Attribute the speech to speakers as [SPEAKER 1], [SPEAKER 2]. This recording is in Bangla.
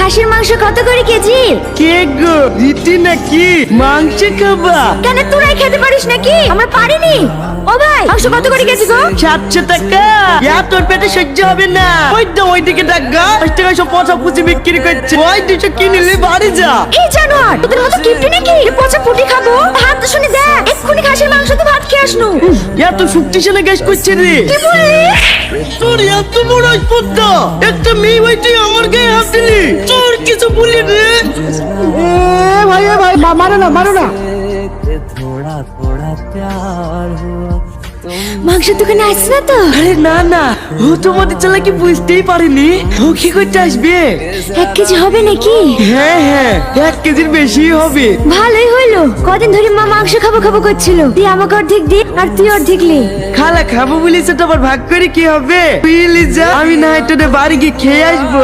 [SPEAKER 1] খাসির মাংস কত করে কেজি?
[SPEAKER 2] কে গো, রীতি নাকি মাংস খাবা?
[SPEAKER 1] কেন তোরাই খেতে পারিস নাকি? আমরা পারিনি। ও ভাই, মাংস কত করে কেজি গো?
[SPEAKER 2] 700 টাকা। তোর পেটে সহ্য হবে না। ওইদিকে ডাক গা, 5 টাকা সব পচা পুচি বিক্রি করছে। ওই দুটো কিনলে বাড়ি যা।
[SPEAKER 1] এই জানোয়ার, তোদের মতো কিপটে নাকি? এ পচা পুটি খাবো? হাত তো শুনে দেখ, এক্ষুনি খাসির মাংস তো ভাত খেয়ে আসনু।
[SPEAKER 2] এত শক্তিশালী গ্যাস করছে রে।
[SPEAKER 1] কি বললি?
[SPEAKER 2] তোর এত বড় স্পর্ধা, একটা মেয়ে ভাই তুই আমার গায়ে হাত দিলি। তোর কিছু বলি রে।
[SPEAKER 3] ভাই মারো না।
[SPEAKER 1] মাংসের দোকানে আসছে না তো?
[SPEAKER 2] আরে না, ও তোমাদের চালাকি বুঝতেই পারেনি। ও কি করতে আসবে?
[SPEAKER 1] 1 কেজি হবে নাকি?
[SPEAKER 2] হ্যাঁ 1 কেজির বেশি হবে।
[SPEAKER 1] ভালোই হইলো, কদিন ধরে মা মাংস খাবো করছিল। তুই আমাকে অর্ধেক দি আর তুই অর্ধেক লে।
[SPEAKER 2] খালা খাবো বলিস, তো আবার ভাগ করে কি হবে? তুই যা, আমি না একটু বাড়ি গিয়ে খেয়ে আসবো।